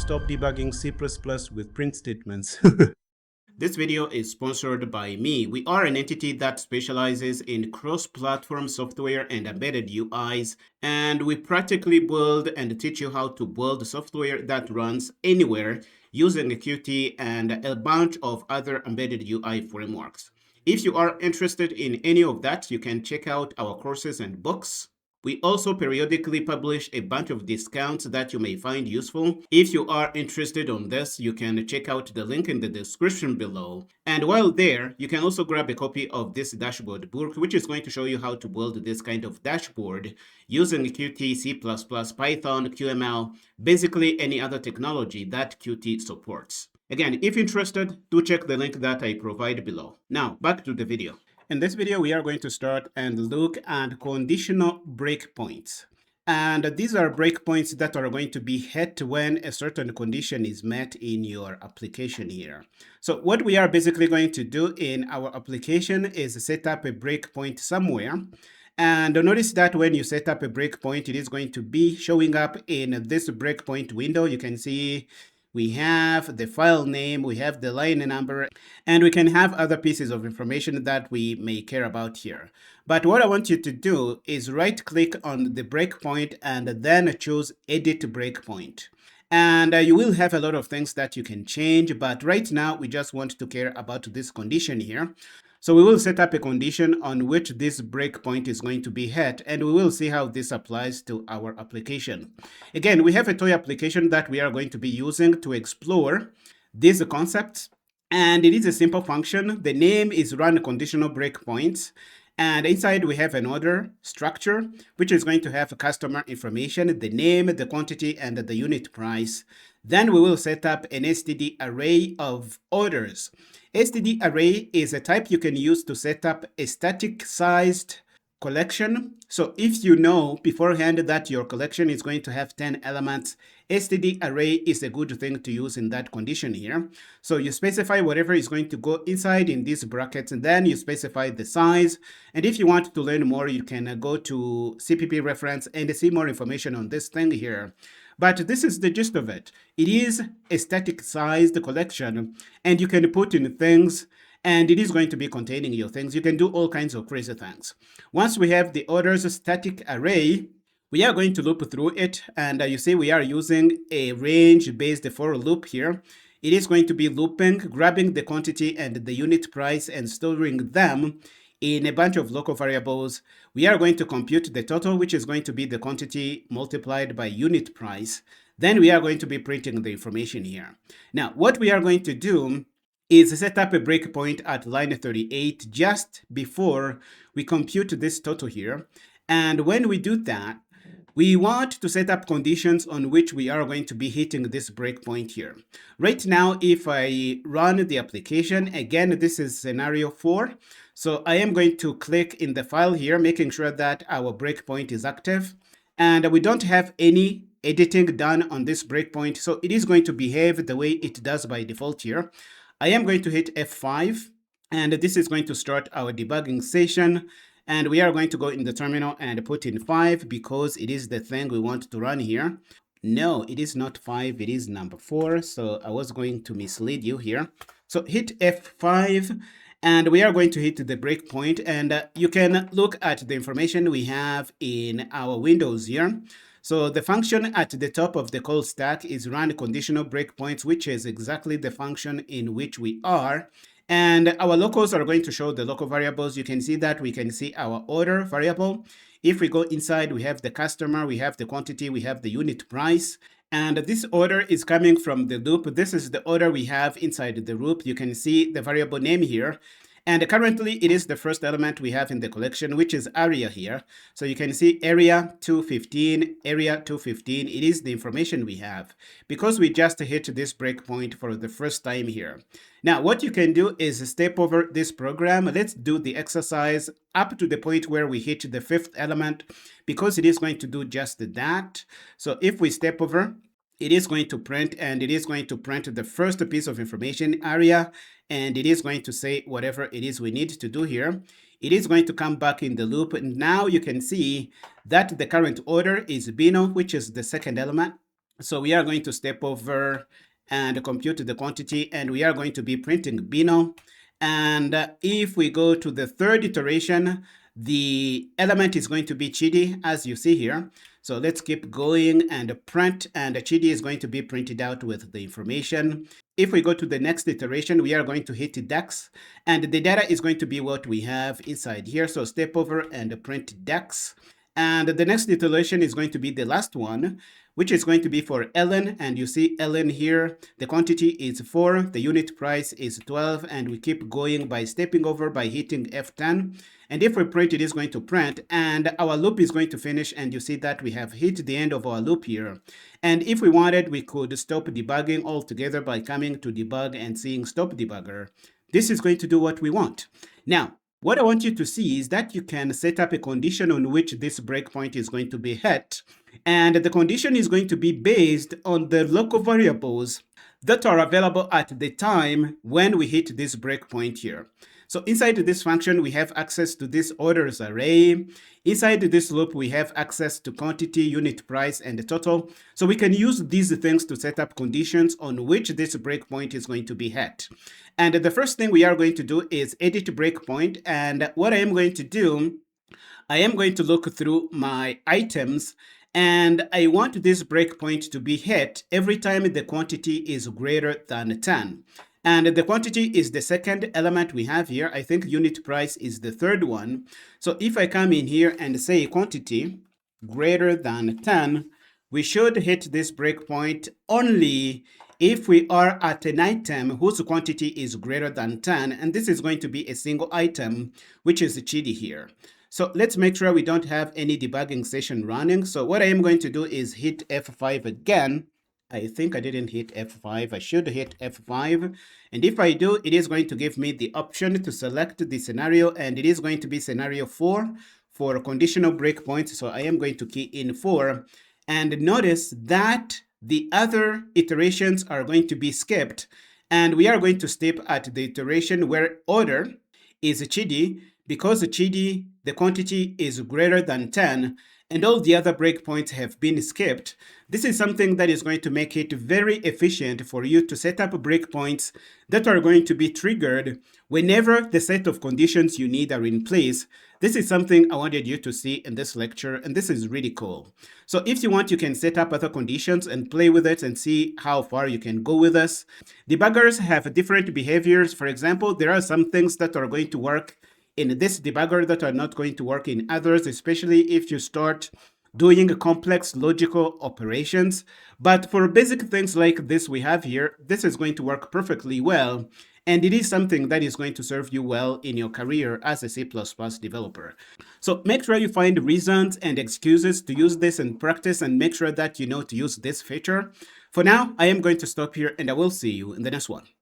stop debugging C++ with print statements. This video is sponsored by me. We are an entity that specializes in cross-platform software and embedded UIs, and we practically build and teach you how to build software that runs anywhere using Qt and a bunch of other embedded UI frameworks. If you are interested in any of that, you can check out our courses and books. We also periodically publish a bunch of discounts that you may find useful. If you are interested on this, you can check out the link in the description below. And while there, you can also grab a copy of this dashboard book, which is going to show you how to build this kind of dashboard using Qt, C++, Python, QML, basically any other technology that Qt supports. Again, if interested, do check the link that I provide below. Now, back to the video. In this video, we are going to start and look at conditional breakpoints. And these are breakpoints that are going to be hit when a certain condition is met in your application here. So what we are basically going to do in our application is set up a breakpoint somewhere. And notice that when you set up a breakpoint, it is going to be showing up in this breakpoint window. You can see we have the file name, we have the line number, and we can have other pieces of information that we may care about here. But what I want you to do is right-click on the breakpoint and then choose Edit Breakpoint. And you will have a lot of things that you can change, but right now we just want to care about this condition here. So we will set up a condition on which this breakpoint is going to be hit, and we will see how this applies to our application. Again, we have a toy application that we are going to be using to explore these concepts, and it is a simple function. The name is run conditional breakpoints, and inside we have an order structure, which is going to have customer information, the name, the quantity, and the unit price. Then we will set up an std array of orders. Std array is a type you can use to set up a static sized collection. So if you know beforehand that your collection is going to have 10 elements, std array is a good thing to use in that condition here. So you specify whatever is going to go inside in these brackets, and then you specify the size. And if you want to learn more, you can go to CPP reference and see more information on this thing here. But this is the gist of it. It is a static sized collection, and you can put in things, and it is going to be containing your things. You can do all kinds of crazy things. Once we have the orders static array, we are going to loop through it, and you see we are using a range-based for loop here. It is going to be looping, grabbing the quantity and the unit price and storing them in a bunch of local variables. We are going to compute the total, which is going to be the quantity multiplied by unit price. Then we are going to be printing the information here. Now, what we are going to do is set up a breakpoint at line 38 just before we compute this total here. And when we do that, we want to set up conditions on which we are going to be hitting this breakpoint here. Right now, if I run the application, again, this is scenario 4. So I am going to click in the file here, making sure that our breakpoint is active. And we don't have any editing done on this breakpoint, so it is going to behave the way it does by default here. I am going to hit F5, and this is going to start our debugging session. And we are going to go in the terminal and put in 5 because it is the thing we want to run here. No, it is not 5, it is number 4. So I was going to mislead you here. So hit F5, and we are going to hit the breakpoint, and you can look at the information we have in our windows here. So the function at the top of the call stack is run conditional breakpoints, which is exactly the function in which we are. And our locals are going to show the local variables. You can see that we can see our order variable. If we go inside, we have the customer, we have the quantity, we have the unit price. And this order is coming from the loop. This is the order we have inside the loop. You can see the variable name here. And currently, it is the first element we have in the collection, which is area here. So you can see area 215, area 215. It is the information we have because we just hit this breakpoint for the first time here. Now, what you can do is step over this program. Let's do the exercise up to the point where we hit the 5th element because it is going to do just that. So if we step over, it is going to print, and it is going to print the first piece of information, area, and it is going to say whatever it is we need to do here. It is going to come back in the loop, and now you can see that the current order is Bino, which is the second element. So we are going to step over and compute the quantity, and we are going to be printing Bino. And if we go to the third iteration, the element is going to be Chidi, as you see here. So let's keep going and print, and Chidi is going to be printed out with the information. If we go to the next iteration, we are going to hit DAX, and the data is going to be what we have inside here. So step over and print DAX. And the next iteration is going to be the last one, which is going to be for ln. And you see ln here, the quantity is 4, the unit price is 12, and we keep going by stepping over by hitting F10. And if we print, it is going to print, and our loop is going to finish, and you see that we have hit the end of our loop here. And if we wanted, we could stop debugging altogether by coming to debug and seeing stop debugger. This is going to do what we want. Now, what I want you to see is that you can set up a condition on which this breakpoint is going to be hit, and the condition is going to be based on the local variables that are available at the time when we hit this breakpoint here. So inside this function, we have access to this orders array. Inside this loop, we have access to quantity, unit price, and the total. So we can use these things to set up conditions on which this breakpoint is going to be hit. And the first thing we are going to do is edit breakpoint. And what I am going to do, I am going to look through my items, and I want this breakpoint to be hit every time the quantity is greater than 10. And the quantity is the second element we have here. I think unit price is the third one. So if I come in here and say quantity greater than 10, we should hit this breakpoint only if we are at an item whose quantity is greater than 10. And this is going to be a single item, which is Chidi here. So let's make sure we don't have any debugging session running. So what I am going to do is hit F5 again. I think I didn't hit F5. I should hit F5. And if I do, it is going to give me the option to select the scenario, and it is going to be scenario 4 for conditional breakpoints. So I am going to key in 4. And notice that the other iterations are going to be skipped. And we are going to step at the iteration where order is Chidi, because Chidi, the quantity is greater than 10, and all the other breakpoints have been skipped. This is something that is going to make it very efficient for you to set up breakpoints that are going to be triggered whenever the set of conditions you need are in place. This is something I wanted you to see in this lecture, and this is really cool. So if you want, you can set up other conditions and play with it and see how far you can go with this. Debuggers have different behaviors. For example, there are some things that are going to work in this debugger that are not going to work in others, especially if you start doing complex logical operations. But for basic things like this we have here, this is going to work perfectly well. And it is something that is going to serve you well in your career as a C++ developer. So make sure you find reasons and excuses to use this in practice, and make sure that you know to use this feature. For now, I am going to stop here, and I will see you in the next one.